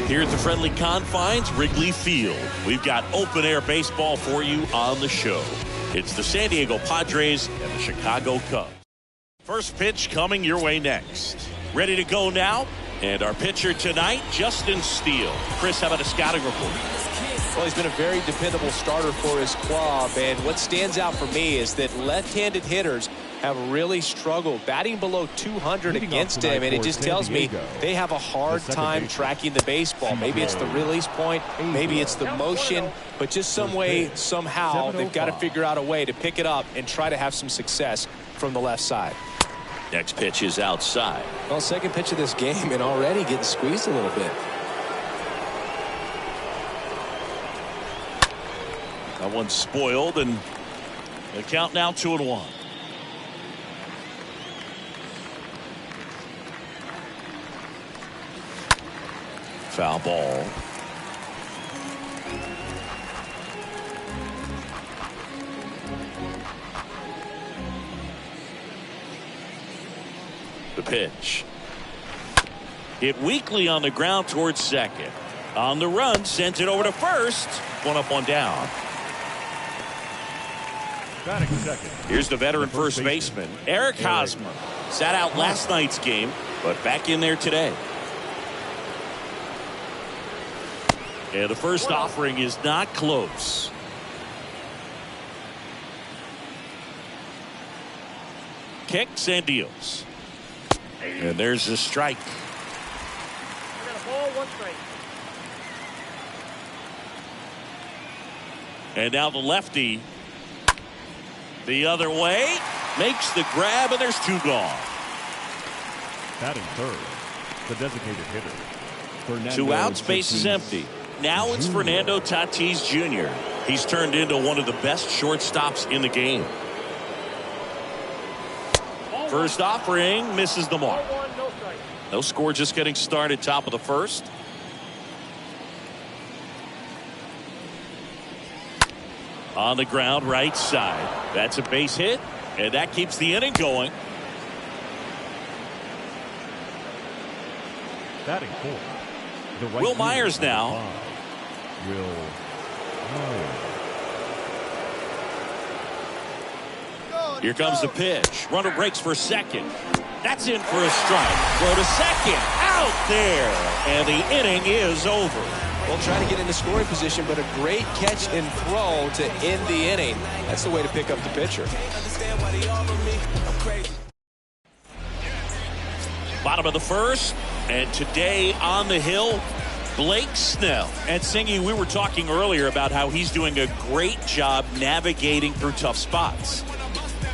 Here at the friendly confines, Wrigley Field, we've got open-air baseball for you on the show. It's the San Diego Padres and the Chicago Cubs. First pitch coming your way next. Ready to go now? And our pitcher tonight, Justin Steele. Chris, how about a scouting report? Well, he's been a very dependable starter for his club, and what stands out for me is that left-handed hitters have really struggled batting below 200 against him, and it just tells me they have a hard time tracking the baseball. Maybe it's the release point, maybe it's the motion, but just some way, somehow, they've got to figure out a way to pick it up and try to have some success from the left side. Next pitch is outside. Well, second pitch of this game, and already getting squeezed a little bit. That one's spoiled, and the count now 2-1. Foul ball. The pitch. Hit weakly on the ground towards second. On the run, sends it over to first. One up, one down. Here's the veteran first baseman, Eric Hosmer. Sat out last night's game, but back in there today. And the first offering is not close. Kicks and deals. And there's the strike. I got a ball, one strike. And now the lefty. The other way. Makes the grab, and there's two gone. Batting third, the designated hitter. Fernando 2 outs, base is empty. Now it's Fernando Tatis Jr. He's turned into one of the best shortstops in the game. First offering misses the mark. No score, just getting started, top of the first. On the ground, right side. That's a base hit, and that keeps the inning going. Batting fourth, the right Will Myers now. Will Myers. Here comes the pitch. Runner breaks for second. That's in for a strike. Throw to second. Out there. And the inning is over. Well, trying to get into scoring position, but a great catch and throw to end the inning. That's the way to pick up the pitcher. Bottom of the first. And today on the hill, Blake Snell. And Singy, we were talking earlier about how he's doing a great job navigating through tough spots.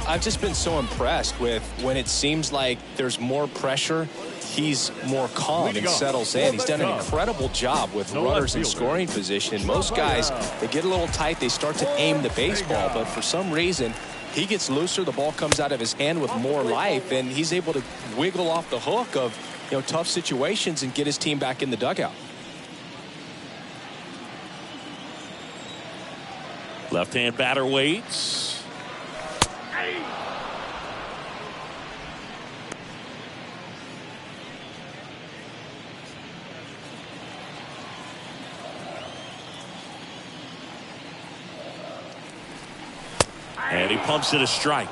I've just been so impressed with when it seems like there's more pressure, he's more calm and settles in. He's done an incredible job with runners in scoring position. And most guys, they get a little tight, they start to aim the baseball, but for some reason, he gets looser, the ball comes out of his hand with more life, and he's able to wiggle off the hook of, tough situations and get his team back in the dugout. Left-hand batter waits. And he pumps it a strike.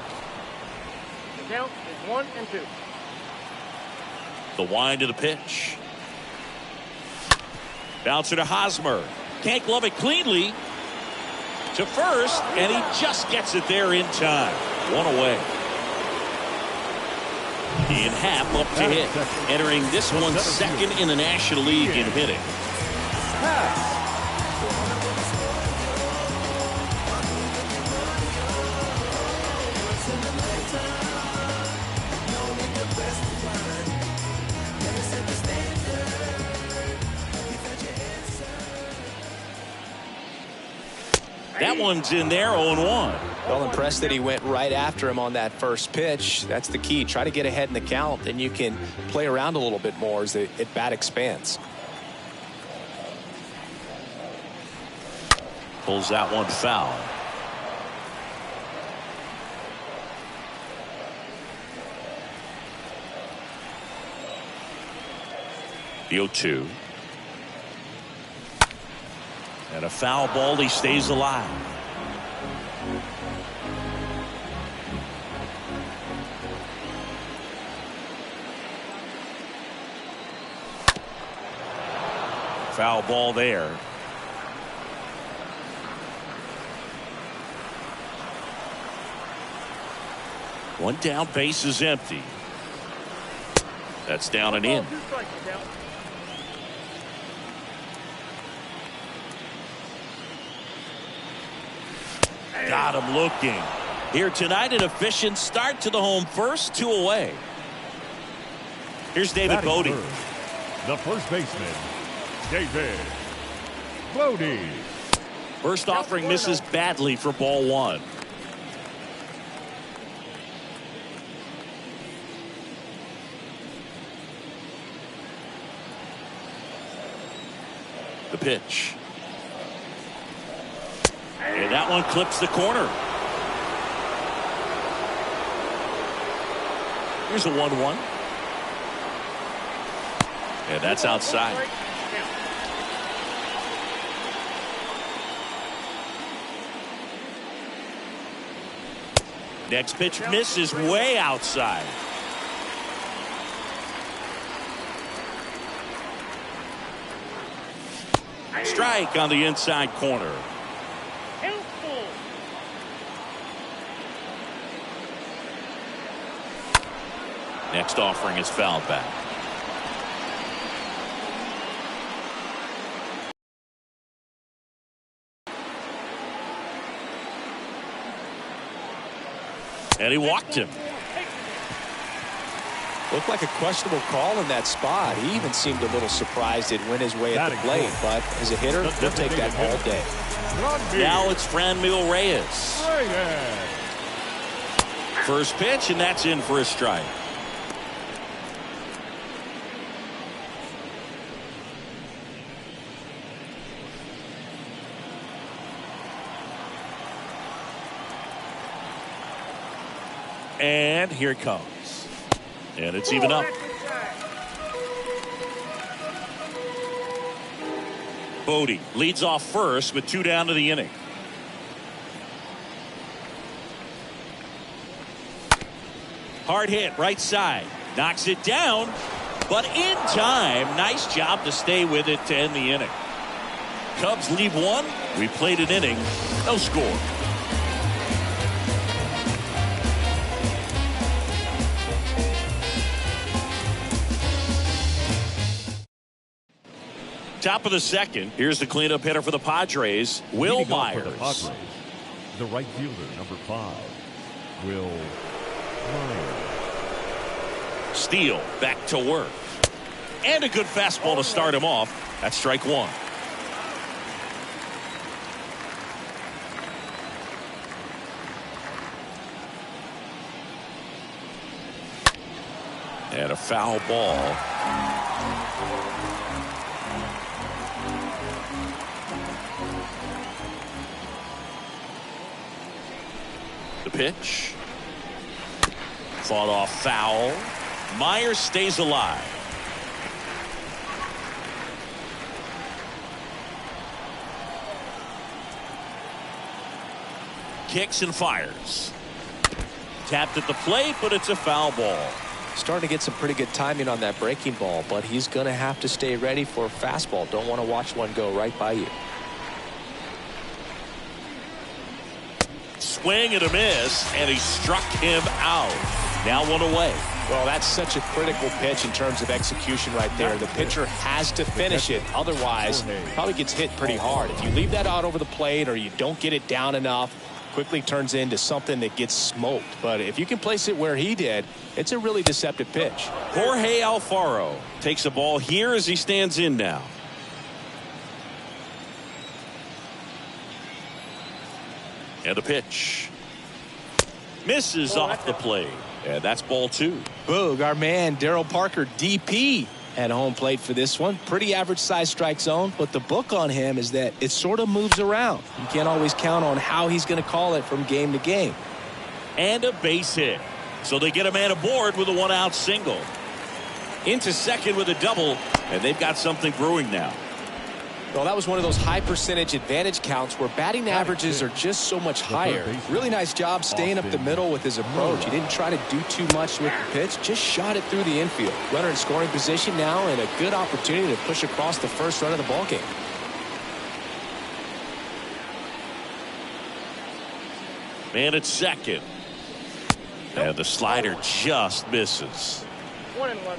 The count is 1-2. The wind of the pitch. Bouncer to Hosmer. Can't glove it cleanly. To first, and he just gets it there in time. One away. In half up to hit. Entering this one second in the National League in hitting. That one's in there, 0-1. Well, impressed that he went right after him on that first pitch. That's the key. Try to get ahead in the count, then you can play around a little bit more as the at-bat expands. Pulls that one foul. The 0-2. And a foul ball. He stays alive. Foul ball there. One down, base is empty. That's down and in. Got him looking. Here tonight, an efficient start to the home first, 2 away. Here's David Bowie. The first baseman, David Bowie. First offering misses badly for ball 1. The pitch. And that one clips the corner. Here's a 1-1. And that's outside. Next pitch misses way outside. Strike on the inside corner. Next offering is fouled back. And he walked him. Looked like a questionable call in that spot. He even seemed a little surprised it went his way at the plate. But as a hitter, he'll take that all day. Now it's Franmil Reyes. First pitch, and that's in for a strike. And here it comes. And it's even up. Bowie leads off first with 2 down to the inning. Hard hit right side. Knocks it down, but in time. Nice job to stay with it to end the inning. Cubs leave 1. We played an inning. No score. Top of the second. Here's the cleanup hitter for the Padres, Will Myers. The right fielder, number 5, Will Myers. Steele back to work. And a good fastball to start him off. That's strike 1. And a foul ball. The pitch. Fought off foul. Myers stays alive. Kicks and fires. Tapped at the plate, but it's a foul ball. Starting to get some pretty good timing on that breaking ball, but he's going to have to stay ready for a fastball. Don't want to watch one go right by you. Swing and a miss, and he struck him out. Now 1 away. Well, that's such a critical pitch in terms of execution right there. The pitcher has to finish it. Otherwise, probably gets hit pretty hard. If you leave that out over the plate or you don't get it down enough, quickly turns into something that gets smoked. But if you can place it where he did, it's a really deceptive pitch. Jorge Alfaro takes a ball here as he stands in now. And the pitch. Misses off the plate. And that's ball 2. Boog, our man, Daryl Parker, DP, at home plate for this one. Pretty average size strike zone, but the book on him is that it sort of moves around. You can't always count on how he's going to call it from game to game. And a base hit. So they get a man aboard with a 1-out single. Into second with a double, and they've got something brewing now. Well, that was one of those high percentage advantage counts where batting averages are just so much higher. Really nice job staying up the middle with his approach. He didn't try to do too much with the pitch, just shot it through the infield. Runner in scoring position now, and a good opportunity to push across the first run of the ballgame. Man at second. And the slider just misses. 1-1.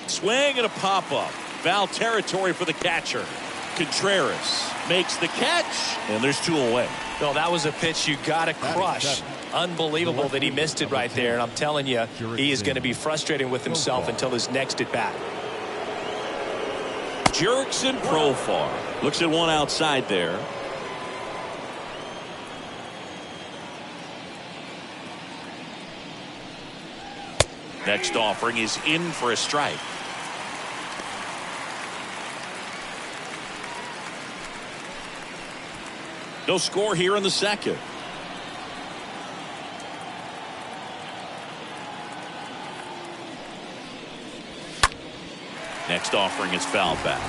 Swing and a pop-up. Foul territory for the catcher. Contreras makes the catch, and there's 2 away. No, that was a pitch you got to crush. Unbelievable that he missed it right there, and I'm telling you, he is going to be frustrated with himself until his next at-bat. Jerks in Profar. Looks at one outside there. Next offering is in for a strike. No score here in the second. Next offering is fouled back.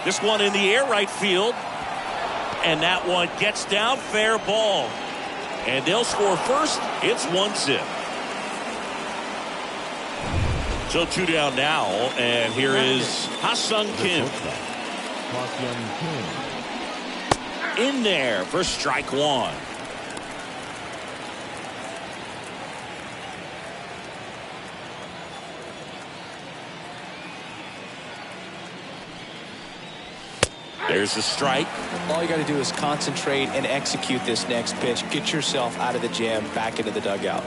This one in the air, right field. And that one gets down, fair ball. And they'll score first. It's 1-0. So 2 down now, and here is Ha-Sung Kim. In there for strike 1. There's the strike. All you got to do is concentrate and execute this next pitch. Get yourself out of the jam, back into the dugout.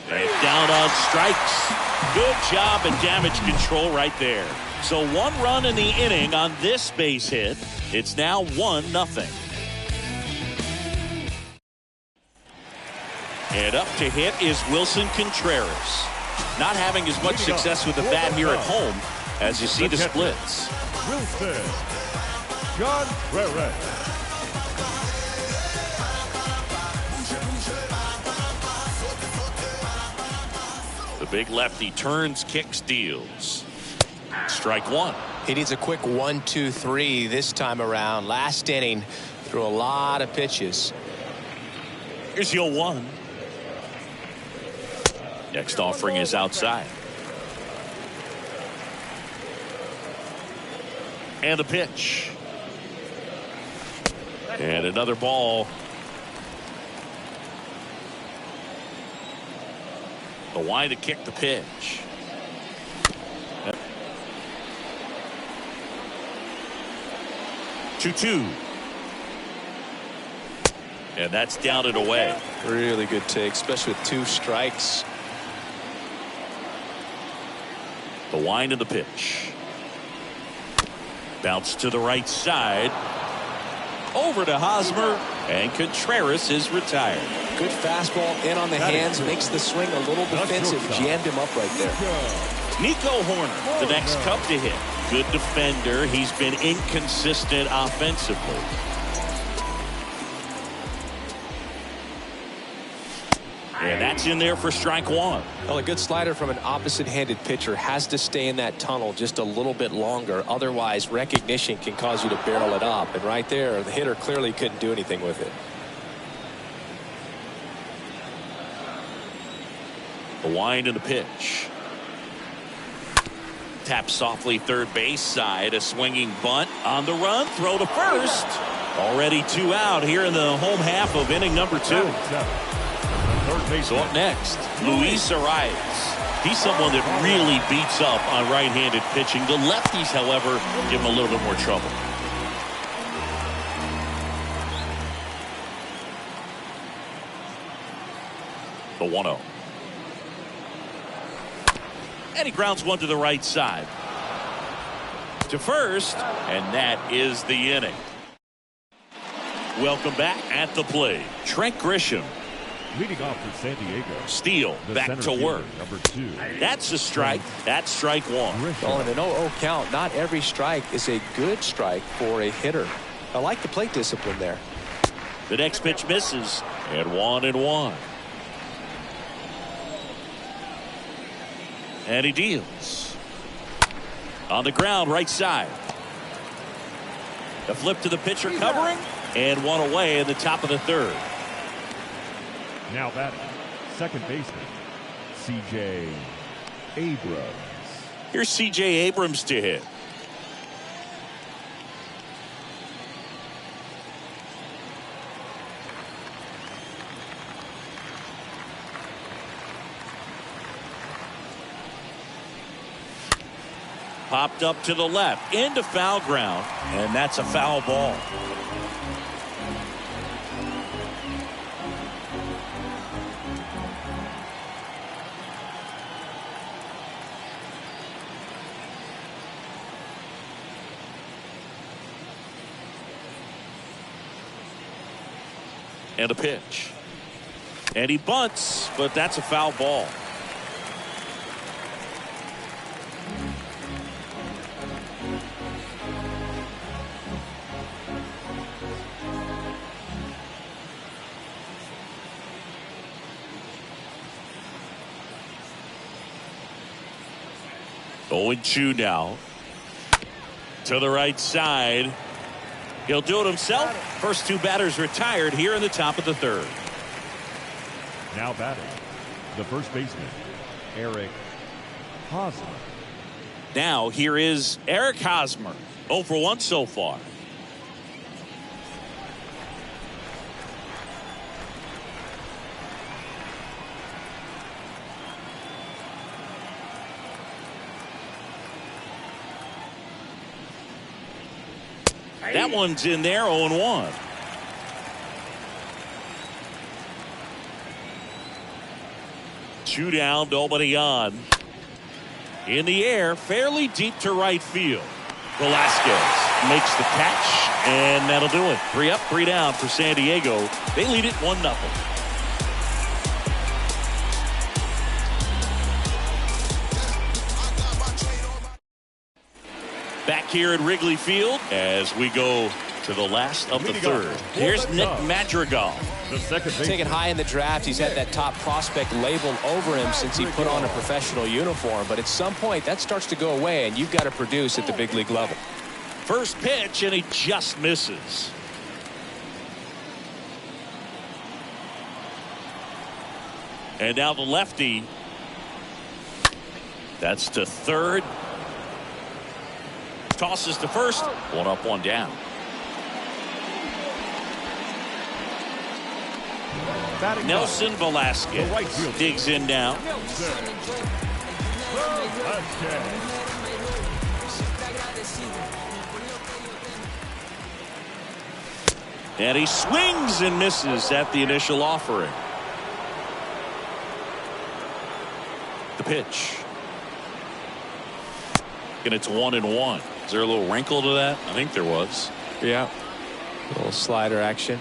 And down on strikes. Good job at damage control right there. So 1 run in the inning on this base hit. It's now 1-0. And up to hit is Wilson Contreras. Not having as much success with the bat here at home as you see the splits. Wilson Contreras. The big lefty turns, kicks, deals. Strike 1. He needs a quick 1-2-3 this time around. Last inning, threw a lot of pitches. Here's your 1. Next offering is outside. And the pitch. And another ball. The wind to kick the pitch. 2-2. And that's down and away. Really good take, especially with 2 strikes. The wind of the pitch. Bounce to the right side. Over to Hosmer. And Contreras is retired. Good fastball in on the hands. Makes the swing a little defensive. Jammed him up right there. Nico Horner, the next Cub to hit. Good defender. He's been inconsistent offensively. And that's in there for strike 1. Well, a good slider from an opposite-handed pitcher has to stay in that tunnel just a little bit longer. Otherwise, recognition can cause you to barrel it up. And right there, the hitter clearly couldn't do anything with it. The wind and the pitch. Tap softly third base side. A swinging bunt on the run. Throw to first. Already 2 out here in the home half of inning number 2. So up next, Luis Arias. He's someone that really beats up on right-handed pitching. The lefties, however, give him a little bit more trouble. The 1-0. And he grounds one to the right side. To first, and that is the inning. Welcome back at the plate, Trent Grisham. Leading off for San Diego. Steele back to work. Number 2. That's a strike. That's strike one. Well, in an 0-0 count, not every strike is a good strike for a hitter. I like the plate discipline there. The next pitch misses, and 1-1. And he deals. On the ground, right side. The flip to the pitcher covering, and one away in the top of the third. Now batting, second baseman, C.J. Abrams. Here's C.J. Abrams to hit. Popped up to the left, into foul ground, and that's a foul ball. And a pitch. And he bunts, but that's a foul ball. Going 2 now. To the right side. He'll do it himself. First 2 batters retired here in the top of the third. Now batting, the first baseman, Eric Hosmer. Now here is Eric Hosmer. 0 for 1 so far. That one's in there, 0-1. Two down, nobody on. In the air, fairly deep to right field. Velasquez makes the catch, and that'll do it. 3 up, 3 down for San Diego. They lead it 1-0. Back here at Wrigley Field as we go to the last of the third. Here's Nick Madrigal. The second baseman. Taken high in the draft, he's had that top prospect labeled over him since he put on a professional uniform. But at some point, that starts to go away, and you've got to produce at the big league level. First pitch, and he just misses. And now the lefty. That's to third. Tosses to first. 1 up, 1 down. Nelson Velasquez digs in now. And he swings and misses at the initial offering. The pitch. And it's 1-1. Is there a little wrinkle to that? I think there was. Yeah. A little slider action.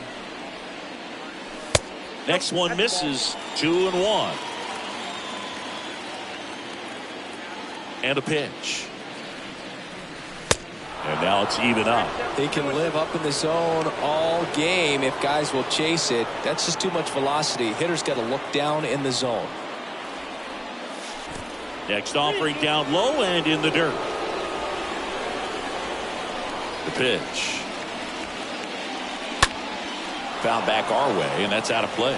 Next one misses. 2-1. And a pitch. And now it's even up. They can live up in the zone all game if guys will chase it. That's just too much velocity. Hitters got to look down in the zone. Next offering down low and in the dirt. The pitch. Found back our way, and that's out of play.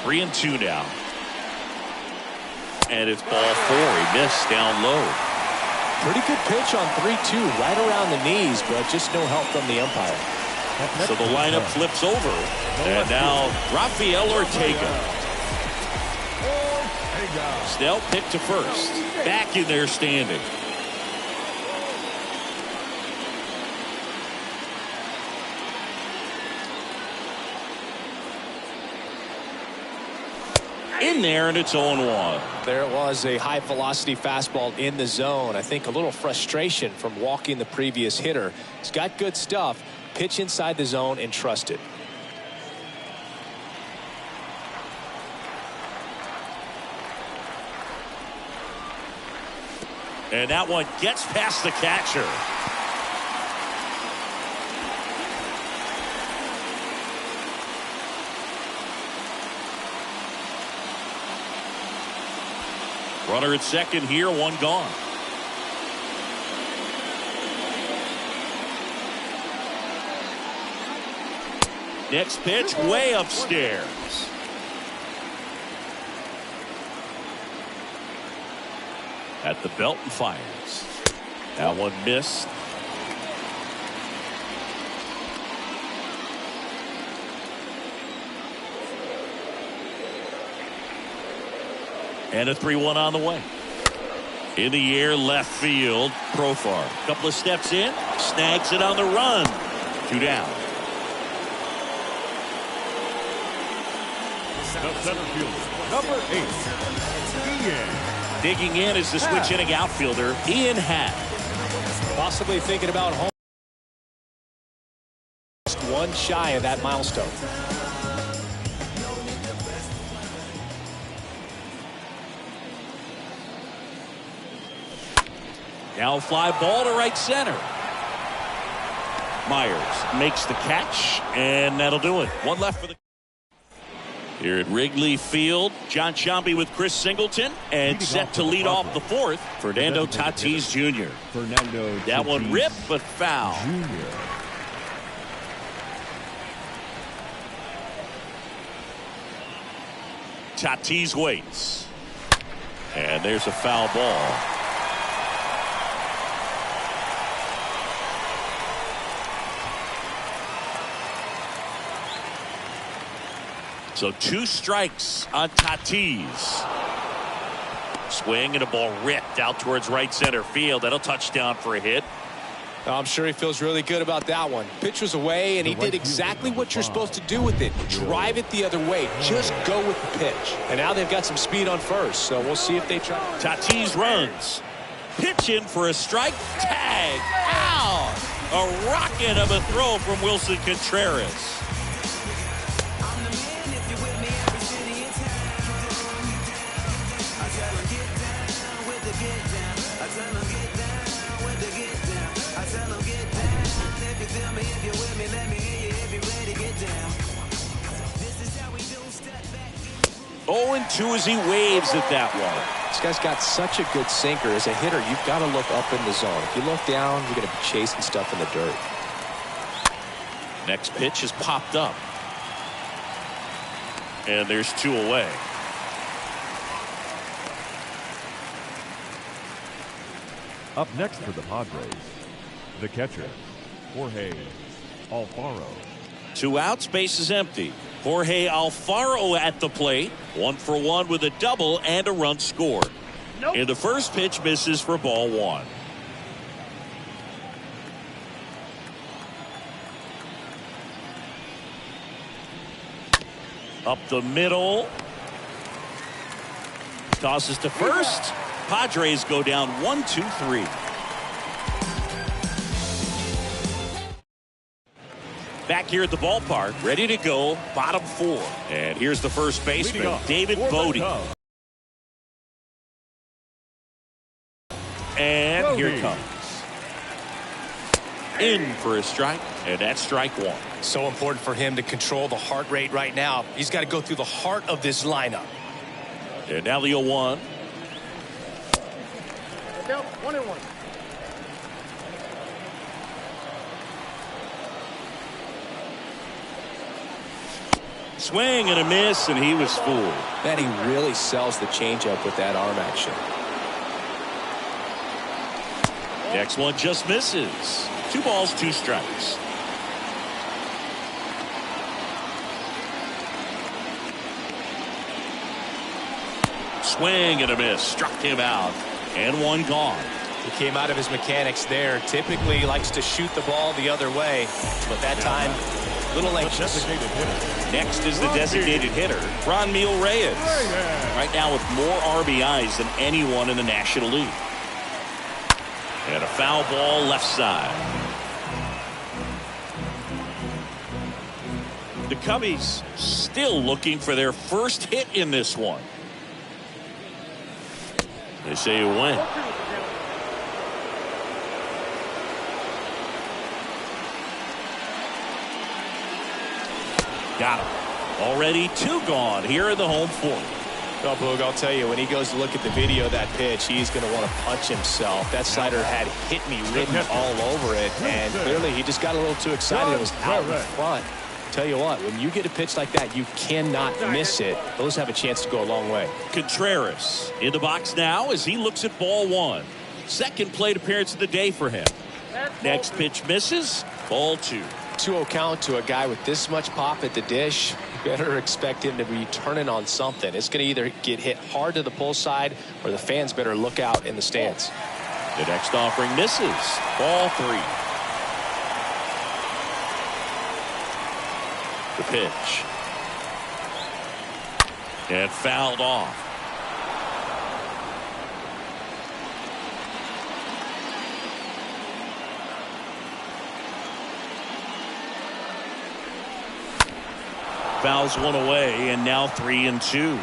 Three and 2 now. And it's ball 4. He missed down low. Pretty good pitch on 3-2, right around the knees, but just no help from the umpire. So the lineup flips over. And now Rafael Ortega. Snell picked to first. Back in there standing. in there, and it's 0-1. There it was, a high-velocity fastball in the zone. I think a little frustration from walking the previous hitter. He's got good stuff. Pitch inside the zone and trust it. And that one gets past the catcher. Runner at second here, one gone. Next pitch, way upstairs. At the belt and fires. That one missed. And a 3-1 on the way. In the air, left field. Profar. Couple of steps in. Snags it on the run. 2 down. The center fielder, number 8, Ian. Digging in is the switch hitting outfielder, Ian Happ. Possibly thinking about home. Just one shy of that milestone. Now fly ball to right center. Myers makes the catch, and that'll do it. One left for the. Here at Wrigley Field, John Sciambi with Chris Singleton, and set to lead off the fourth, Fernando Tatis Jr. That one ripped, but foul. Tatis waits. And there's a foul ball. So 2 strikes on Tatis. Swing and a ball ripped out towards right center field. That'll touchdown for a hit. I'm sure he feels really good about that one. Pitch was away, and he did exactly what you're supposed to do with it. Drive it the other way. Just go with the pitch. And now they've got some speed on first, so we'll see if they try. Tatis runs. Pitch in for a strike. Tag. Out. A rocket of a throw from Wilson Contreras. Oh, and 2 as he waves at that one. This guy's got such a good sinker. As a hitter, you've got to look up in the zone. If you look down, you're going to be chasing stuff in the dirt. Next pitch is popped up. And there's 2 away. Up next for the Padres, the catcher, Jorge Alfaro. 2 outs, base is empty. Jorge Alfaro at the plate. 1 for 1 with a double and a run scored. Nope. And the first pitch misses for ball 1. Up the middle. Tosses to first. Padres go down 1-2-3. Back here at the ballpark, ready to go, bottom 4. And here's the first baseman, David Bowie. And here it comes. In for a strike, and that's strike 1. So important for him to control the heart rate right now. He's got to go through the heart of this lineup. And now the 0-1. Down 1-1. Swing and a miss, and he was fooled. Man, he really sells the changeup with that arm action. Next one just misses. 2 balls, 2 strikes. Swing and a miss. Struck him out. And 1 gone. He came out of his mechanics there. Typically he likes to shoot the ball the other way, but that time Little anxious. Next is the designated hitter, Ronmil Reyes. Right now with more RBIs than anyone in the National League. And a foul ball left side. The Cubbies still looking for their first hit in this one. They say you win. Got him. Already 2 gone here in the home fourth. Well, Boog, I'll tell you, when he goes to look at the video of that pitch, he's going to want to punch himself. That slider had hit me written all over it, and clearly he just got a little too excited. It was out in front. Tell you what, when you get a pitch like that, you cannot miss it. Those have a chance to go a long way. Contreras in the box now as he looks at ball 1. Second plate appearance of the day for him. Next pitch misses. Ball 2. 2-0 count to a guy with this much pop at the dish. You better expect him to be turning on something. It's going to either get hit hard to the pull side or the fans better look out in the stands. The next offering misses. Ball 3. The pitch. And fouled off. Fouls one away, and now 3-2.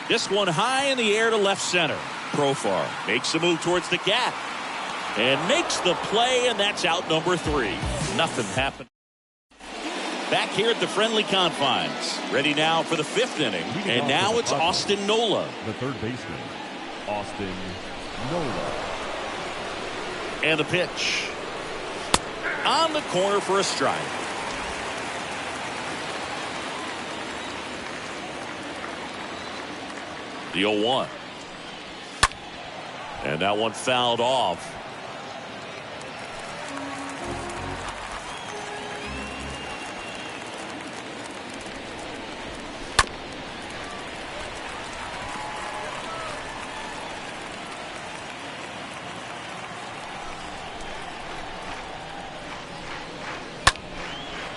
This one high in the air to left center. Profar makes a move towards the gap and makes the play, and that's out number 3. Nothing happened. Back here at the friendly confines. Ready now for the 5th inning. And now it's Austin Nola. The third baseman, Austin Nola. And the pitch. On the corner for a strike. The 0-1. And that one fouled off.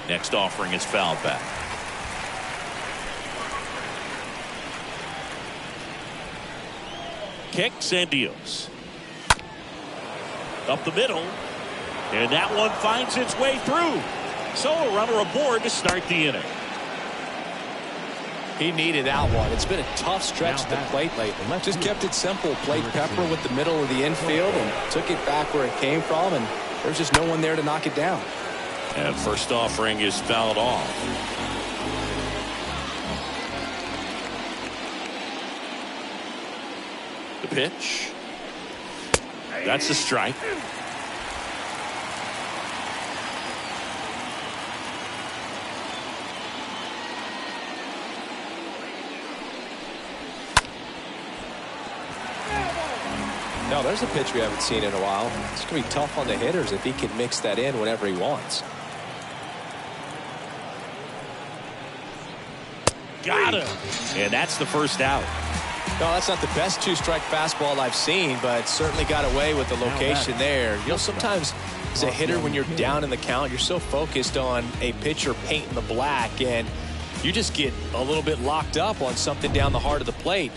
Next offering is fouled back. Kicks and deals. Up the middle. And that one finds its way through. So a runner aboard to start the inning. He needed that one. It's been a tough stretch at the plate lately. Just kept it simple. Played pepper with the middle of the infield and took it back where it came from. And there's just no one there to knock it down. And first offering is fouled off. The pitch. That's a strike. No, there's a pitch we haven't seen in a while. It's going to be tough on the hitters if he can mix that in whenever he wants. Got him. And that's the first out. No, that's not the best 2-strike fastball I've seen, but certainly got away with the location there. You know, sometimes as a hitter, when you're down in the count, you're so focused on a pitcher painting the black, and you just get a little bit locked up on something down the heart of the plate.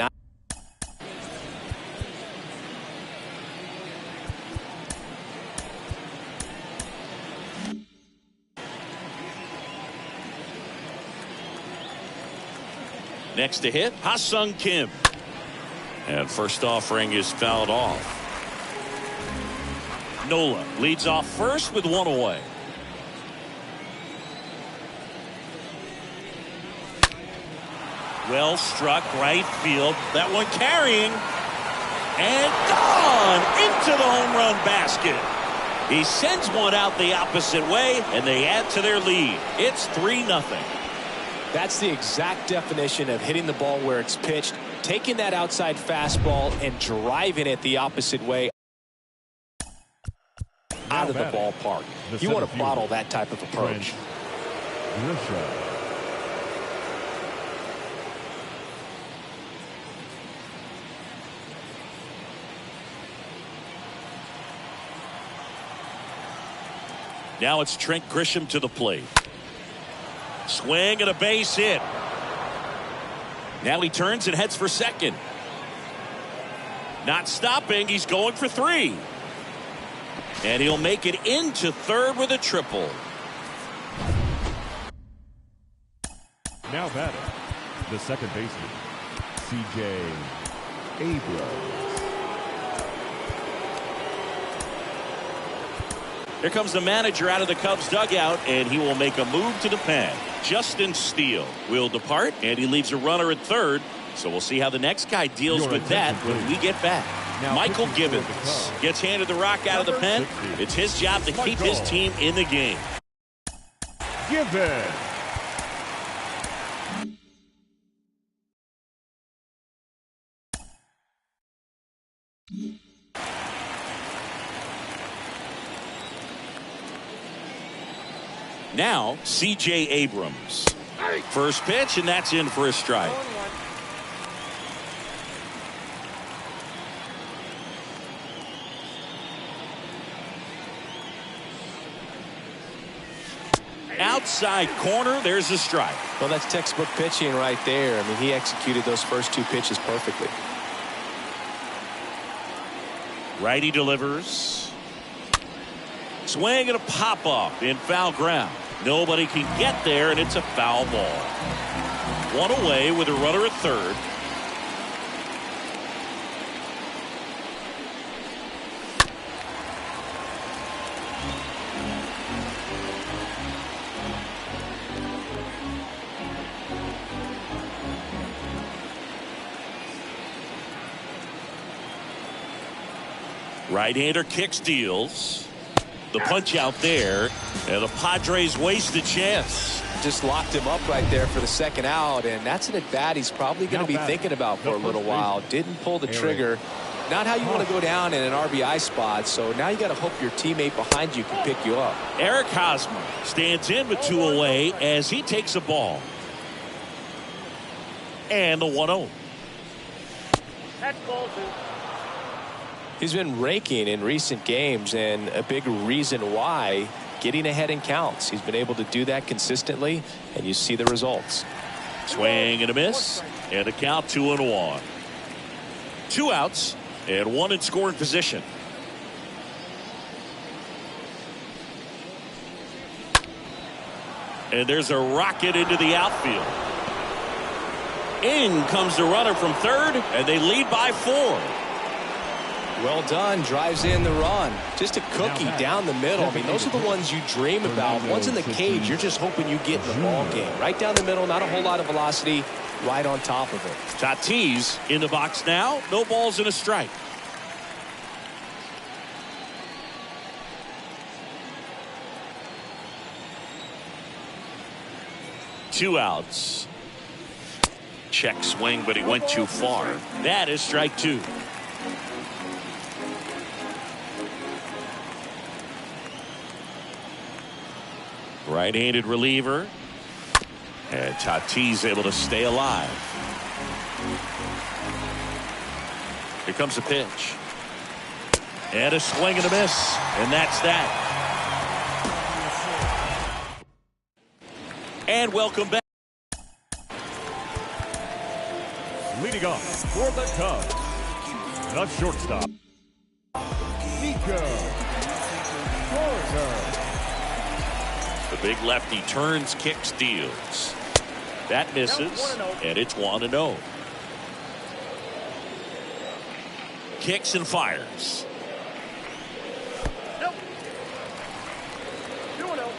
Next to hit, Ha-Sung Kim. And first offering is fouled off. Nola leads off first with one away. Well struck right field. That one carrying. And gone into the home run basket. He sends one out the opposite way, and they add to their lead. It's 3-0. That's the exact definition of hitting the ball where it's pitched, taking that outside fastball and driving it the opposite way out of the ballpark. You want to bottle that type of approach. Now it's Trent Grisham to the plate. Swing and a base hit. Now he turns and heads for second. Not stopping. He's going for 3. And he'll make it into third with a triple. Now batting, the second baseman, C.J. Abrams. Here comes the manager out of the Cubs dugout, and he will make a move to the pen. Justin Steele will depart, and he leaves a runner at third. So we'll see how the next guy deals with that when we get back. Now, Michael Gibbons gets handed the rock out of the pen. It's his job to keep his team in the game. Gibbons. Now, C.J. Abrams. First pitch, and that's in for a strike. Outside corner, there's a strike. Well, that's textbook pitching right there. I mean, he executed those first 2 pitches perfectly. Righty delivers. Swing and a pop-up in foul ground. Nobody can get there, and it's a foul ball. 1 away with a runner at third. Right-hander kicks, deals. The punch out there, and the Padres waste a chance. Just locked him up right there for the second out, and that's an at-bat he's probably going to be thinking about for a little while. Didn't pull the trigger. Not how you want to go down in an RBI spot, so now you got to hope your teammate behind you can pick you up. Eric Hosmer stands in with 2 away as he takes a ball. And the 1-0. That's ball 2. He's been raking in recent games, and a big reason why, getting ahead in counts. He's been able to do that consistently, and you see the results. Swing and a miss, and a count 2-1. 2 outs and 1 in scoring position. And there's a rocket into the outfield. In comes the runner from third, and they lead by 4. Well done. Drives in the run. Just a cookie down the middle. I mean, those are the ones you dream about. Once in the cage, you're just hoping you get in the ball game. Right down the middle, not a whole lot of velocity, right on top of it. Tatis in the box now. No balls and a strike. Two outs. Check swing, but he went too far. That is strike 2. Right-handed reliever. And Tatis able to stay alive. Here comes the pitch. And a swing and a miss. And that's that. And welcome back. Leading off for the Cubs, the shortstop, Nico Jorge. The big lefty turns, kicks, deals. That misses, and it's 1-0. Kicks and fires. Nope. 2-0.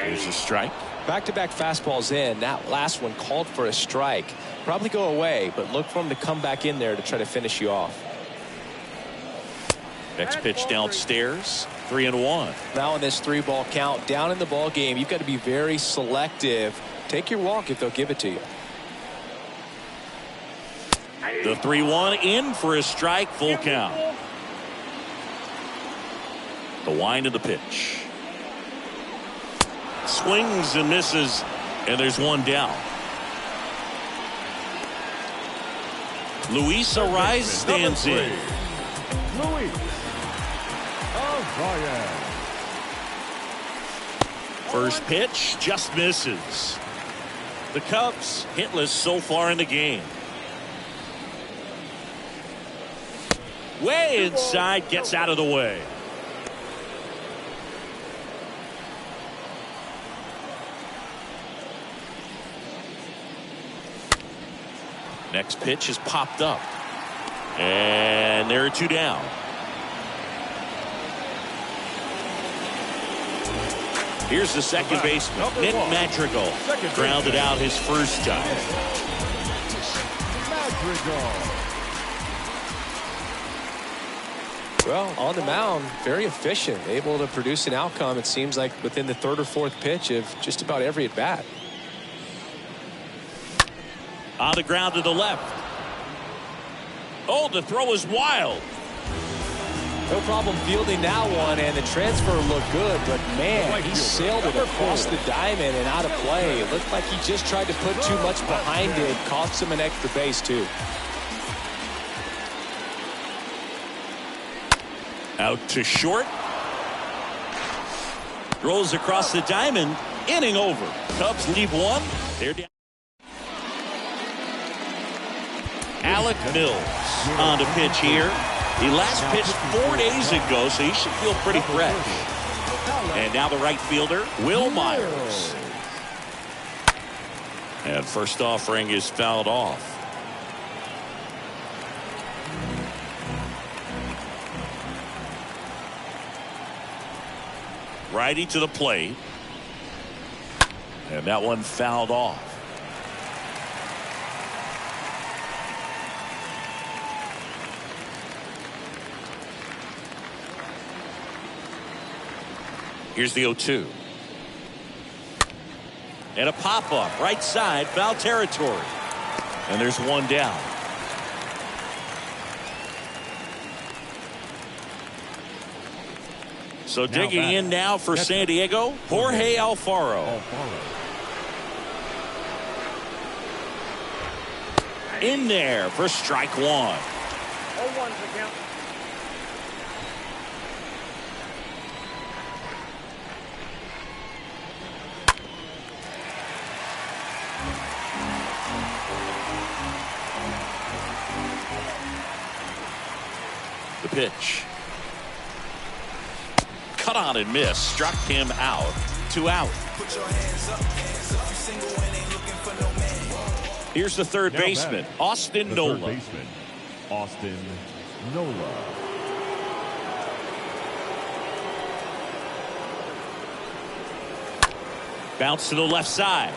There's a strike. Back-to-back fastballs in. That last one called for a strike. Probably go away, but look for him to come back in there to try to finish you off. Next pitch downstairs. 3-1. Now in this 3-ball count, down in the ball game, you've got to be very selective. Take your walk if they'll give it to you. The 3-1 in for a strike, full count. The wind of the pitch. Swings and misses, and there's one down. Luis Ariz stands in. Luis Ariz. First pitch just misses. The Cubs hitless so far in the game. Way inside, gets out of the way. Next pitch is popped up. And there are two down. Here's the second baseman, Nick Madrigal. Grounded out his first time. Madrigal. Well, on the mound, very efficient, able to produce an outcome, it seems like, within the third or fourth pitch of just about every at bat. On the ground to the left. Oh, the throw is wild. No problem fielding that one, and the transfer looked good, but man, he sailed it across the diamond and out of play. It looked like he just tried to put too much behind it, cost him an extra base too. Out to short. Rolls across the diamond. Inning over. Cubs leave one. They're down. Alec Mills on to pitch here. He last pitched 4 days ago, so he should feel pretty fresh. And now the right fielder, Will Myers. And first offering is fouled off. Righty to the plate. And that one fouled off. Here's the 0-2. And a pop-up right side, foul territory. And there's one down. So digging in now for San Diego, Jorge Alfaro. In there for strike one. 0-1's the count. The pitch. Cut on and miss. Struck him out. 2 out. Here's the third baseman, Austin Nola. Austin Nola. Bounce to the left side.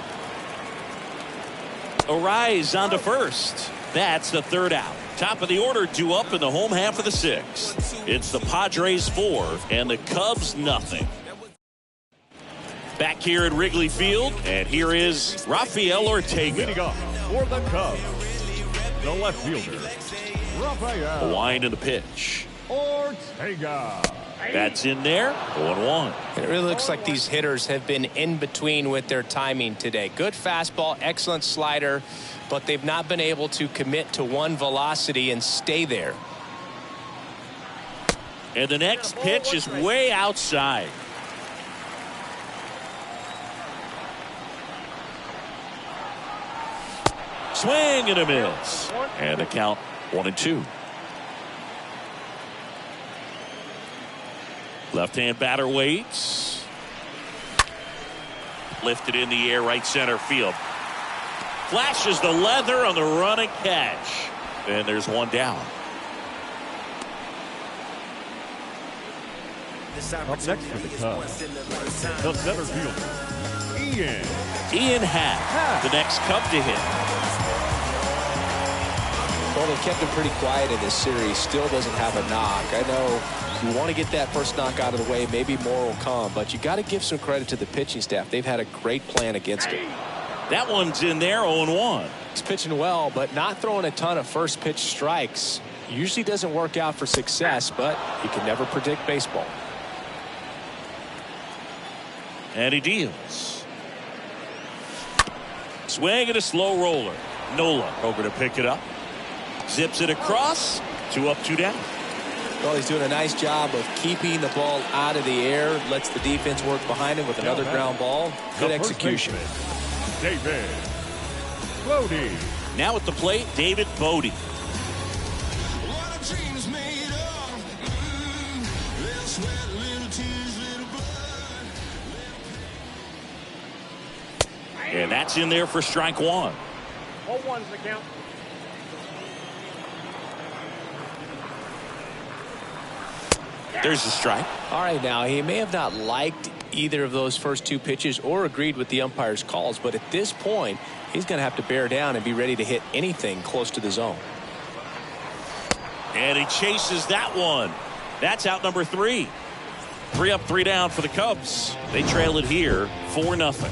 Ariz on to first. That's the third out. Top of the order due up in the home half of the sixth. It's the Padres 4 and the Cubs nothing. Back here at Wrigley Field, and here is Rafael Ortega. Leading off for the Cubs, the left fielder, Rafael. A wind in the pitch. Ortega. That's in there. 0-1. It really looks like these hitters have been in between with their timing today. Good fastball, excellent slider, but they've not been able to commit to one velocity and stay there. And the next pitch is way outside. Swing and a miss. And the count 1-2. Left-hand batter waits. Lifted in the air, right center field. Flashes the leather on the running catch. And there's one down. Up next for the Cubs, the center fielder, Ian Happ, the next Cub to hit. Well, they kept him pretty quiet in this series. Still doesn't have a knock. I know you want to get that first knock out of the way. Maybe more will come, but you got to give some credit to the pitching staff. They've had a great plan against him. That one's in there, 0-1. He's pitching well, but not throwing a ton of first pitch strikes. Usually doesn't work out for success, but you can never predict baseball. And he deals. Swing and a slow roller. Nola over to pick it up. Zips it across. 2 up, 2 down. Well, he's doing a nice job of keeping the ball out of the air. Lets the defense work behind him with another ground ball. Good execution. David Bowie. Now at the plate, David Bowie. And that's in there for strike 1. 0-1's the count. There's the strike. All right, now he may have not liked either of those first 2 pitches or agreed with the umpire's calls, but at this point, he's going to have to bear down and be ready to hit anything close to the zone. And he chases that one. That's out number 3. 3 up, 3 down for the Cubs. They trail it here 4-0.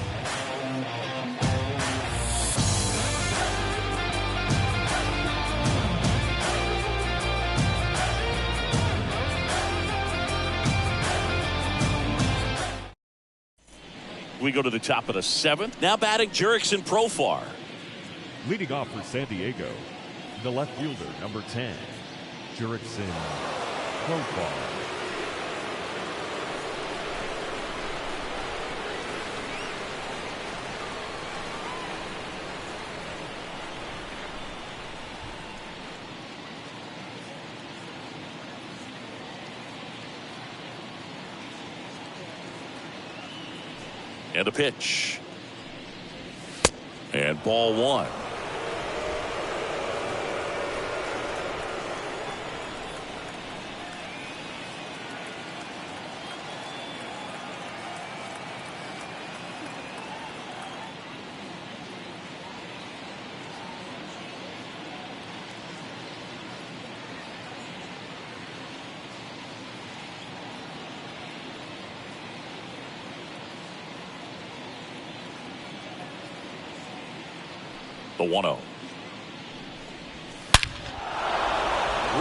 We go to the top of the 7th. Now batting Jurickson Profar. Leading off for San Diego, the left fielder, number 10, Jurickson Profar. And a pitch. And ball 1. The 1-0.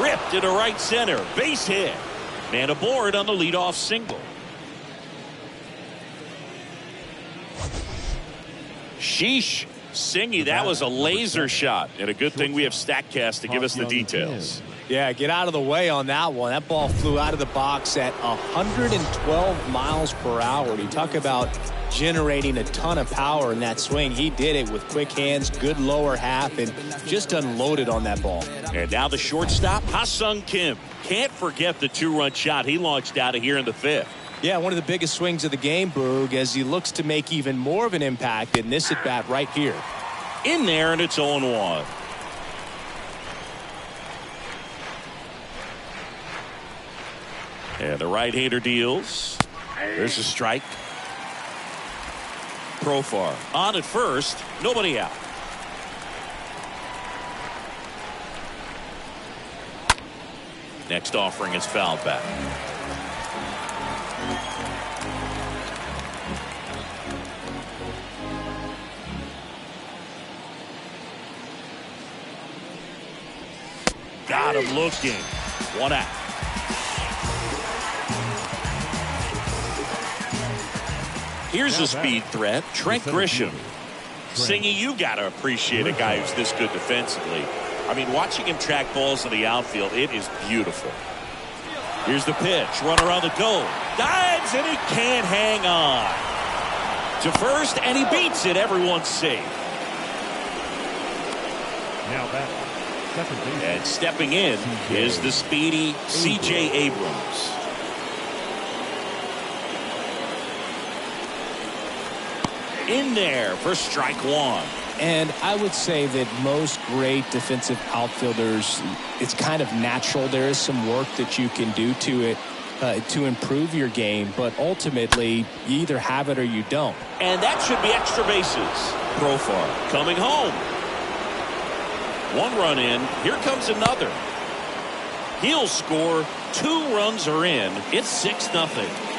Ripped into right center. Base hit. Man aboard on the leadoff single. Sheesh. Singy, that was a laser shot. And a good thing we have StatCast to give us the details. Yeah, get out of the way on that one. That ball flew out of the box at 112 miles per hour. You talk about generating a ton of power in that swing. He did it with quick hands, good lower half, and just unloaded on that ball. And now the shortstop, Ha-Sung Kim. Can't forget the 2-run shot he launched out of here in the 5th. Yeah, one of the biggest swings of the game, Boog, as he looks to make even more of an impact in this at-bat right here. In there, and it's 0-1. And the right-hander deals. There's a strike. Profar on at first, nobody out. Next offering is fouled back. Got him looking. 1 out. Here's a speed threat, Trent Grisham. Singy, you got to appreciate a guy who's this good defensively. I mean, watching him track balls in the outfield, it is beautiful. Here's the pitch, run around the goal. Dives, and he can't hang on. To first, and he beats it. Everyone's safe. Now back, second base. And stepping in is the speedy C.J. Abrams. In there for strike 1. And I would say that most great defensive outfielders, it's kind of natural. There is some work that you can do to it to improve your game, but ultimately you either have it or you don't. And that should be extra bases. Profar coming home. 1 run in. Here comes another. He'll score. 2 runs are in. It's 6-0.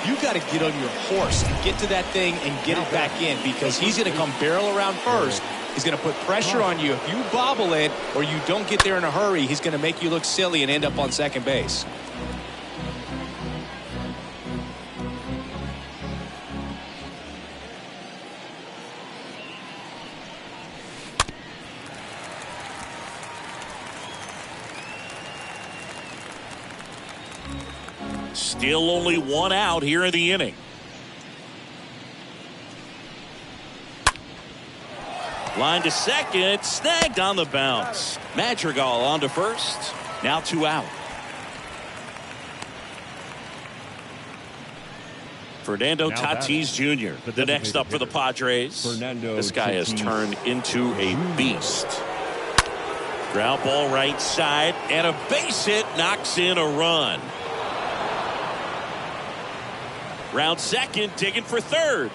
You got to get on your horse and get to that thing and get it back in, because he's going to come barrel around first. He's going to put pressure on you. If you bobble it or you don't get there in a hurry, he's going to make you look silly and end up on second base. Still only one out here in the inning. Line to second, snagged on the bounce. Madrigal on to first. Now 2 out. Fernando Tatis Jr. the next up for the Padres. This guy has turned into a beast. Ground ball right side, and a base hit knocks in a run. Round second, digging for third.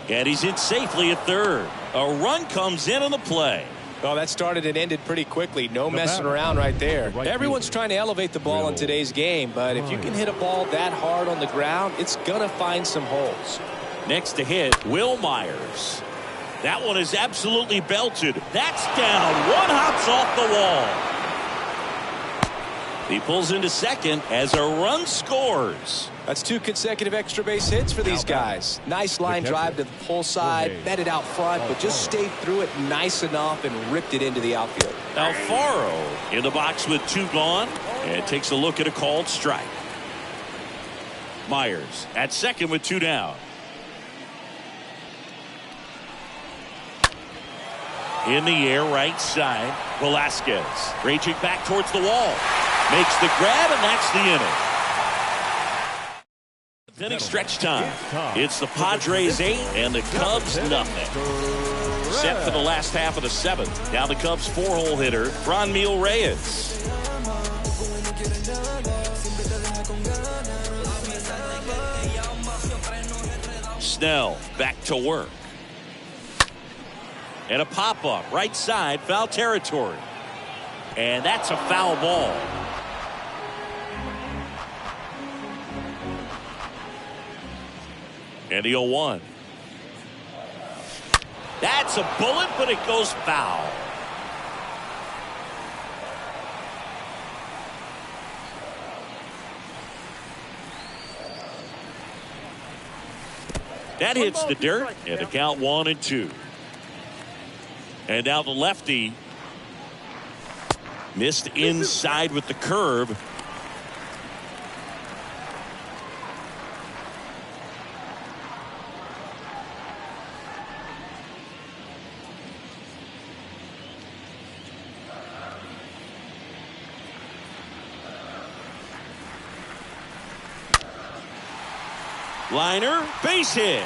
And he's in safely at third. A run comes in on the play. Well, that started and ended pretty quickly. No messing around right there. Everyone's trying to elevate the ball in today's game, but if you can hit a ball that hard on the ground, it's going to find some holes. Next to hit, Will Myers. That one is absolutely belted. That's down. One hops off the wall. He pulls into second as a run scores. That's 2 consecutive extra base hits for these guys. Nice line drive to the pull side, batted out front, but just stayed through it nice enough and ripped it into the outfield. Alfaro in the box with 2 gone and takes a look at a called strike. Myers at second with 2 down. In the air, right side, Velasquez raging back towards the wall. Makes the grab, and that's the inning. Inning stretch time. It's the Padres 8 and the Cubs nothing. Set for the last half of the 7th. Now the Cubs 4-hole hitter, Franmil Reyes. Snell back to work. And a pop-up right side, foul territory. And that's a foul ball. And the 0-1. That's a bullet, but it goes foul. That hits the dirt, and the count 1-2. And now the lefty missed inside with the curve. Liner, base hit.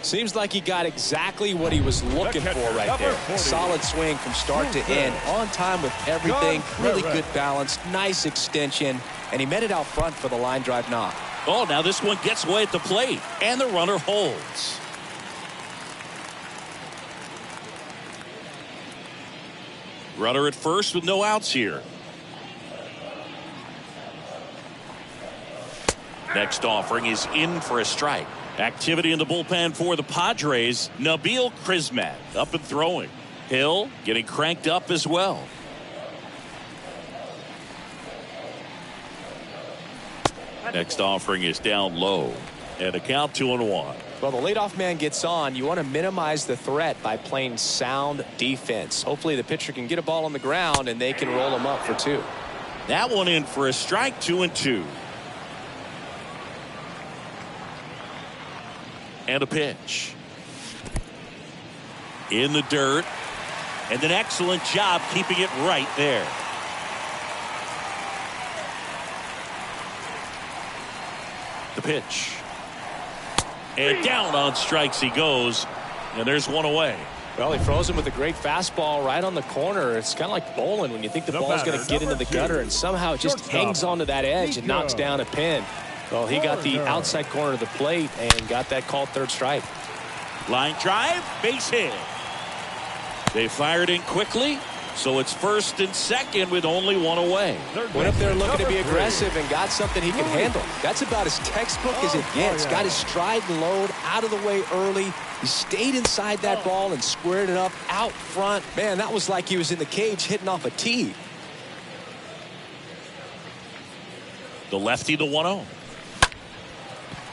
Seems like he got exactly what he was looking for right there. Solid swing from start to end. On time with everything. Really good balance. Nice extension. And he met it out front for the line drive knock. Oh, now this one gets away at the plate. And the runner holds. Runner at first with no outs here. Next offering is in for a strike. Activity in the bullpen for the Padres. Nabil Crismatt up and throwing. Hill getting cranked up as well. Next offering is down low. And a count 2-1. Well, the leadoff man gets on. You want to minimize the threat by playing sound defense. Hopefully the pitcher can get a ball on the ground and they can roll him up for 2. That one in for a strike, 2-2. And a pitch. In the dirt. And an excellent job keeping it right there. The pitch. And down on strikes he goes. And there's one away. Well, he froze him with a great fastball right on the corner. It's kind of like bowling when you think the ball's going to get into the gutter and somehow it just hangs onto that edge and knocks down a pin. Well, he got the outside corner of the plate and got that called third strike. Line drive, base hit. They fired in quickly, so it's first and second with only one away. Went up there looking to be aggressive and got something he can handle. That's about as textbook as it gets. Got his stride and load out of the way early. He stayed inside that ball and squared it up out front. Man, that was like he was in the cage hitting off a tee. The lefty, the 1-0.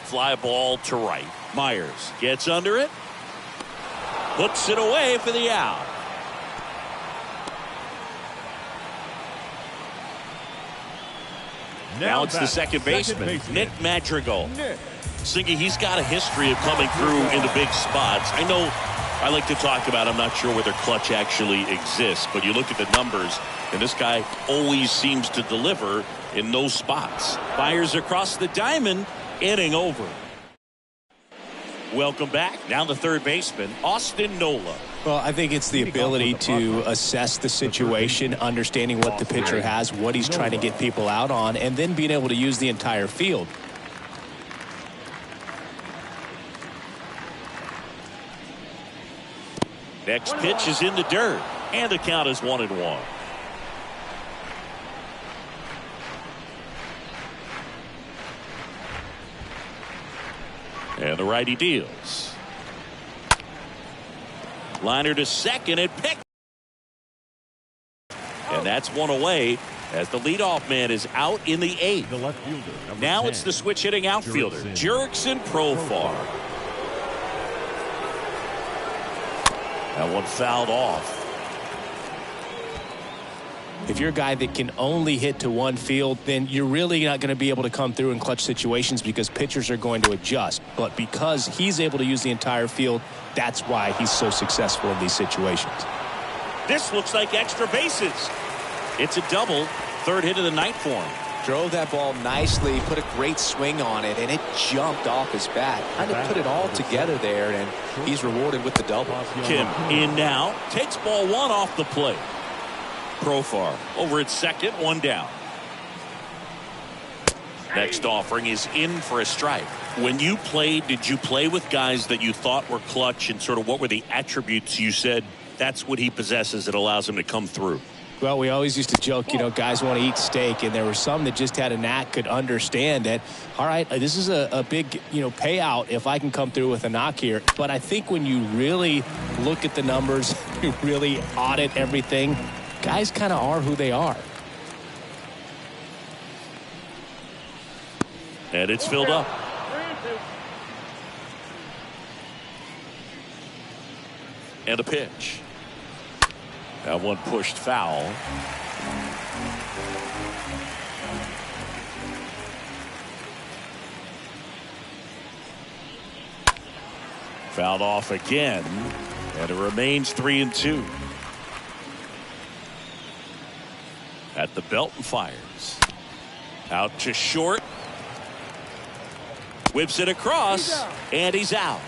Fly ball to right. Myers gets under it. Hooks it away for the out. Now it's the second baseman, Nick Madrigal. Singy, he's got a history of coming through in the big spots. I know I like to talk about, I'm not sure whether clutch actually exists, but you look at the numbers, and this guy always seems to deliver in those spots. Fires across the diamond, inning over. Welcome back. Now the third baseman, Austin Nola. Well, I think it's the ability to assess the situation, understanding what the pitcher has, what he's trying to get people out on, and then being able to use the entire field. Next pitch is in the dirt, and the count is 1-1. And the righty deals. Liner to second and pick. And that's one away as the leadoff man is out in the eighth. The left fielder, now 10, it's the switch hitting outfielder, Jurickson Profar. That one fouled off. If you're a guy that can only hit to one field, then you're really not going to be able to come through in clutch situations because pitchers are going to adjust. But because he's able to use the entire field, that's why he's so successful in these situations. This looks like extra bases. It's a double. Third hit of the night for him. Drove that ball nicely, put a great swing on it, and it jumped off his bat. Kind of put it all together there, and he's rewarded with the double. Kim in now. Takes ball one off the plate. Profar over at second, one down. Next offering is in for a strike. When you played, did you play with guys that you thought were clutch, and sort of what were the attributes you said that's what he possesses that allows him to come through? Well, we always used to joke, you know, guys want to eat steak, and there were some that just had a knack, could understand that, all right, this is a big, payout if I can come through with a knock here. But I think when you really look at the numbers, you really audit everything, guys kind of are who they are. And it's filled up. And a pitch. That one pushed foul. Fouled off again. And it remains 3-2. At the belt and fires. Out to short. Whips it across. And he's out.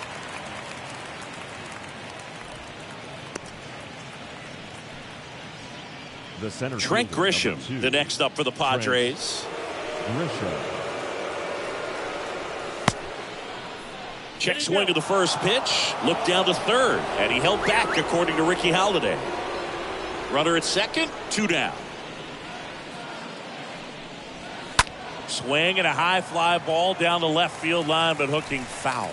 The center Trent Grisham, the next up for the Padres. Check swing to the first pitch. Look down to third. And he held back, according to Ricky Halladay. Runner at second, two down. Swing and a high fly ball down the left field line, but hooking foul.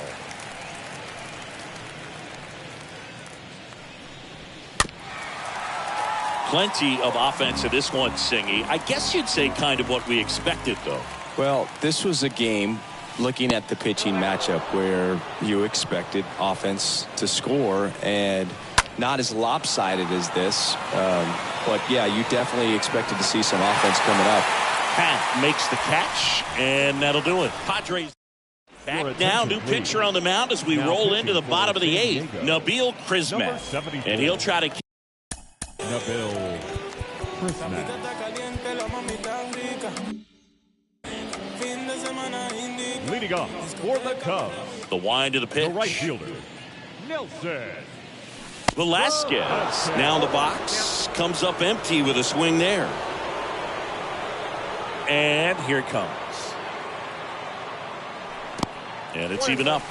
Plenty of offense in this one, Singy. I guess you'd say kind of what we expected, though. Well, this was a game, looking at the pitching matchup, where you expected offense to score, and not as lopsided as this. But, yeah, you definitely expected to see some offense coming up. Pat makes the catch, and that'll do it. Padres back now. New pitcher on the mound as we roll into the bottom of the eighth. Nabil Crismatt. And he'll try to keep Nabil Crismatt. Leading off for the Cubs, the wind to the pitch. the right fielder, Nelson Velasquez. Now in the box. Comes up empty with a swing there. And here it comes. And it's even up.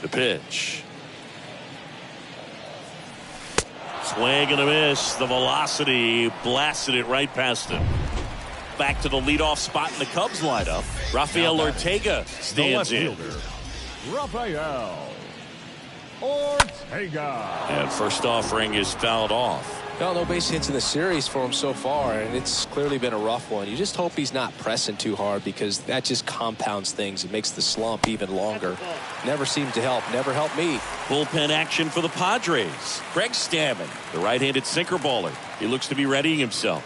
The pitch. Swing and a miss. The velocity blasted it right past him. Back to the leadoff spot in the Cubs lineup. Rafael Ortega stands in. Rafael Ortega. And first offering is fouled off. Well, no base hits in the series for him so far, and it's clearly been a rough one. You just hope he's not pressing too hard, because that just compounds things. It makes the slump even longer. Never seems to help. Never helped me. Bullpen action for the Padres. Greg Stammen, the right-handed sinker baller. He looks to be readying himself.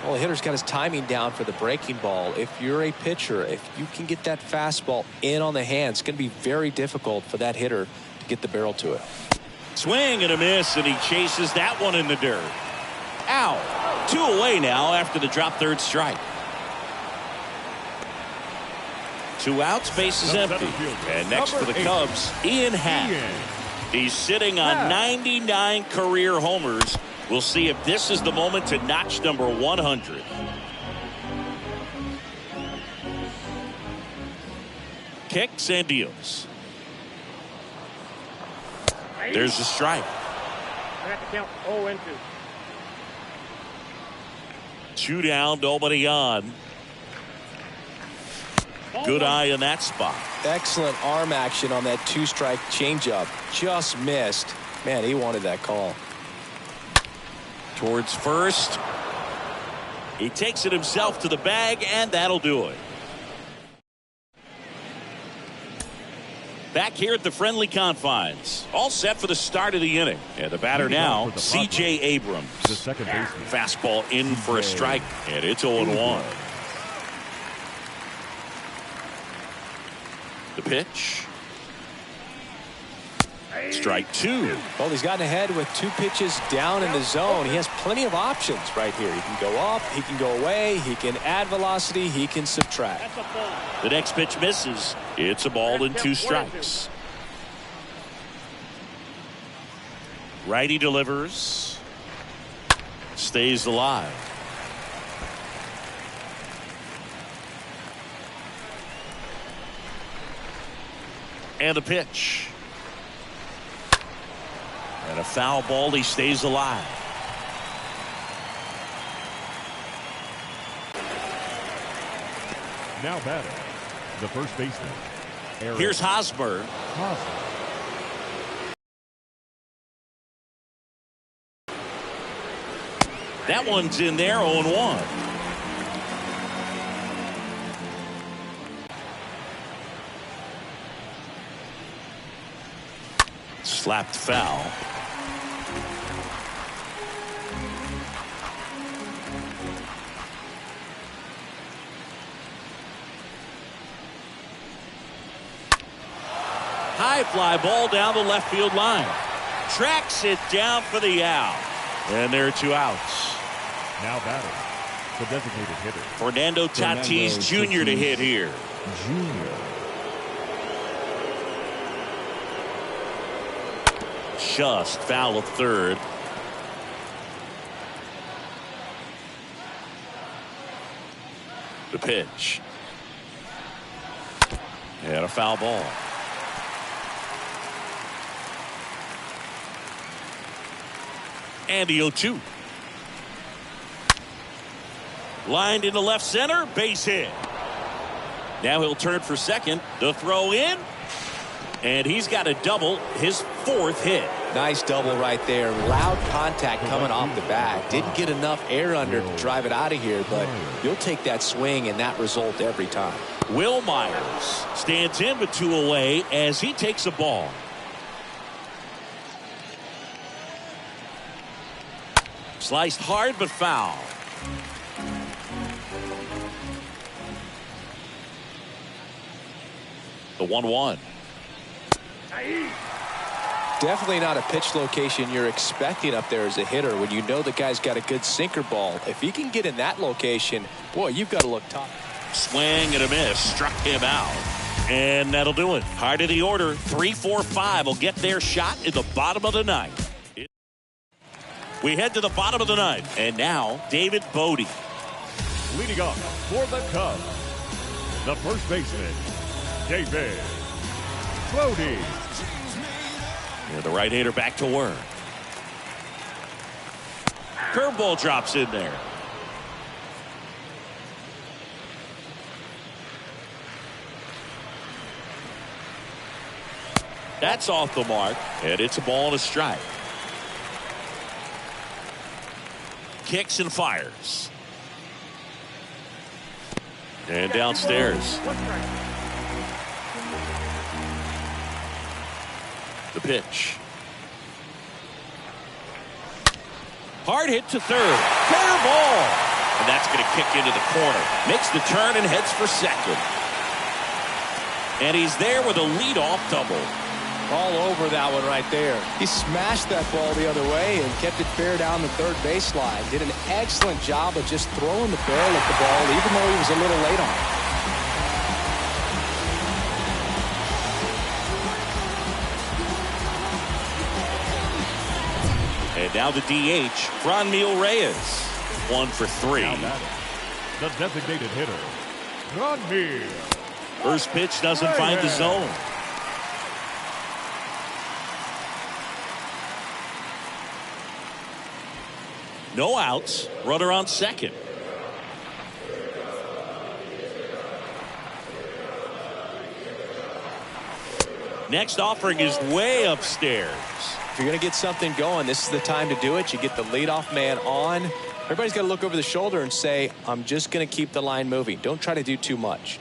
Well, the hitter's got his timing down for the breaking ball. If you're a pitcher, if you can get that fastball in on the hands, it's going to be very difficult for that hitter to get the barrel to it. Swing and a miss, and he chases that one in the dirt. Out. 2 away now after the drop third strike. 2 outs, base is empty. And next for the Cubs, Ian Happ. He's sitting on 99 career homers. We'll see if this is the moment to notch number 100. Kicks and deals. There's the strike. I have to count 0-2. 2 down, nobody on. Good eye in that spot. Excellent arm action on that 2-strike changeup. Just missed. Man, he wanted that call. Towards first. He takes it himself to the bag, and that'll do it. Back here at the friendly confines. All set for the start of the inning. And the batter now, C.J. Abrams. The second baseman. Fastball in for a strike, and it's 0-1. The pitch. Strike 2. Well, he's gotten ahead with 2 pitches down in the zone. He has plenty of options right here. He can go up, he can go away, he can add velocity, he can subtract. The next pitch misses. It's a ball and 2 strikes. Righty delivers. Stays alive. And the pitch. And a foul ball. He stays alive. Now batting, the first baseman. Here's Hosmer. That one's in there, 0-1. Slapped foul. High fly ball down the left field line. Tracks it down for the out. And there are 2 outs. Now batting, the designated hitter. Fernando Tatis Jr. to hit here. Just foul of third. The pitch. And a foul ball. And the 0-2. Lined into left center. Base hit. Now he'll turn for second. The throw in. And he's got a double. His 4th hit. Nice double right there. Loud contact coming off the bat. Didn't get enough air under to drive it out of here, but you'll take that swing and that result every time. Will Myers stands in with 2 away as he takes a ball. Sliced hard but foul. The 1-1. Definitely not a pitch location you're expecting up there as a hitter when you know the guy's got a good sinker ball. If he can get in that location, boy, you've got to look top. Swing and a miss. Struck him out. And that'll do it. Heart of the order. 3-4-5 will get their shot in the bottom of the 9th. We head to the bottom of the 9th. And now, David Bowie. Leading off for the Cubs, the first baseman, David Bowie. Yeah, the right-hander back to work. Curveball drops in there. That's off the mark, and it's a ball and a strike. Kicks and fires. And downstairs. The pitch. Hard hit to third. Fair ball. And that's going to kick into the corner. Makes the turn and heads for second. And he's there with a leadoff double. All over that one right there. He smashed that ball the other way and kept it fair down the third baseline. Did an excellent job of just throwing the barrel at the ball, even though he was a little late on it. And now the DH, Franmil Reyes. 1 for 3. The designated hitter, Franmil. First pitch doesn't find the zone. No outs. Runner on second. Next offering is way upstairs. If you're going to get something going, this is the time to do it. You get the leadoff man on. Everybody's got to look over the shoulder and say, I'm just going to keep the line moving. Don't try to do too much.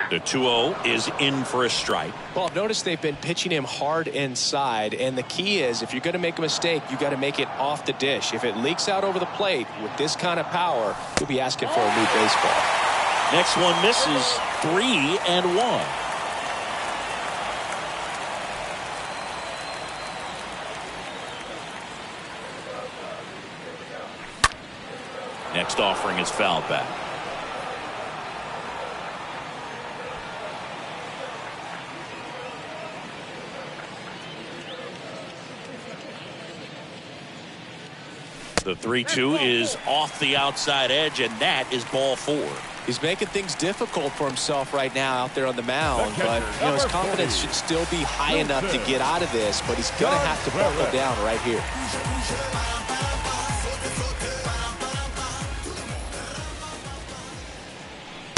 The 2-0 is in for a strike. Well, I've noticed they've been pitching him hard inside, and the key is if you're going to make a mistake, you got to make it off the dish. If it leaks out over the plate with this kind of power, you'll be asking for a new baseball. Next one misses. 3-1. Next offering is fouled back. The 3-2 is off the outside edge, and that is ball 4. He's making things difficult for himself right now out there on the mound, but his confidence should still be high enough to get out of this, but he's going to have to buckle down right here.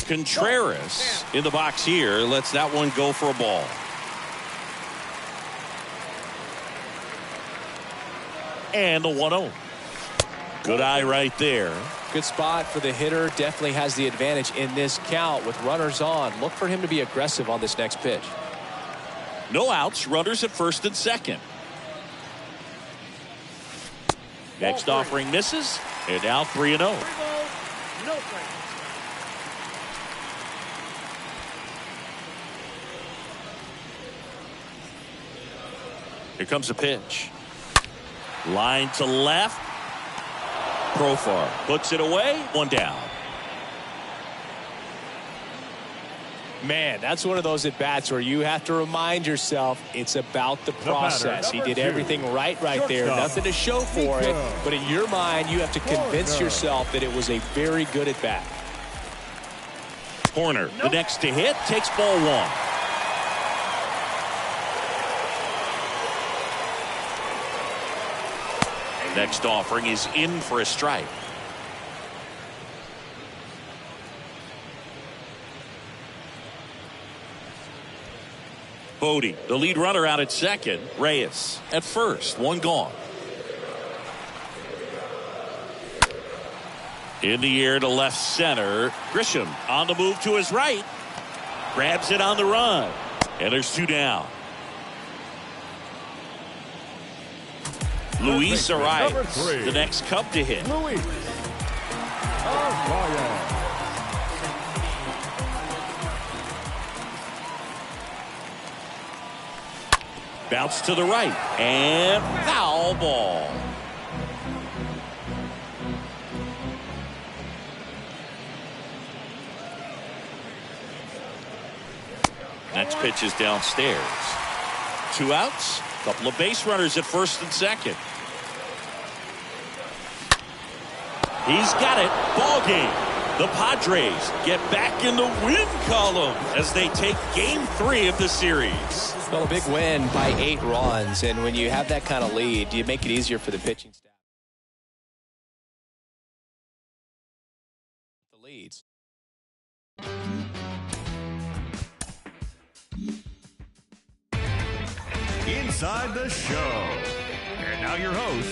Contreras in the box here lets that one go for a ball. And the 1-0. Good eye right there. Good spot for the hitter. Definitely has the advantage in this count with runners on. Look for him to be aggressive on this next pitch. No outs. Runners at first and second. Next offering misses. And now 3-0. No Here comes a pitch. Line to left. Profar puts it away. 1 down. Man, that's one of those at-bats where you have to remind yourself it's about the process. He did everything right there. Nothing to show for it. But in your mind, you have to convince yourself that it was a very good at-bat. Horner, the next to hit, takes ball 1. Next offering is in for a strike. Bowie, the lead runner out at second. Reyes at first. 1 gone. In the air to left center. Grisham on the move to his right. Grabs it on the run. And there's 2 down. Luis arrives, the next Cub to hit. Luis. Bounce to the right. And foul ball. Next pitch is downstairs. 2 outs. Couple of base runners at first and second. He's got it. Ball game. The Padres get back in the win column as they take game 3 of the series. Well, a big win by 8 runs, and when you have that kind of lead, you make it easier for the pitching staff. The leads. alongside the show. And now your host,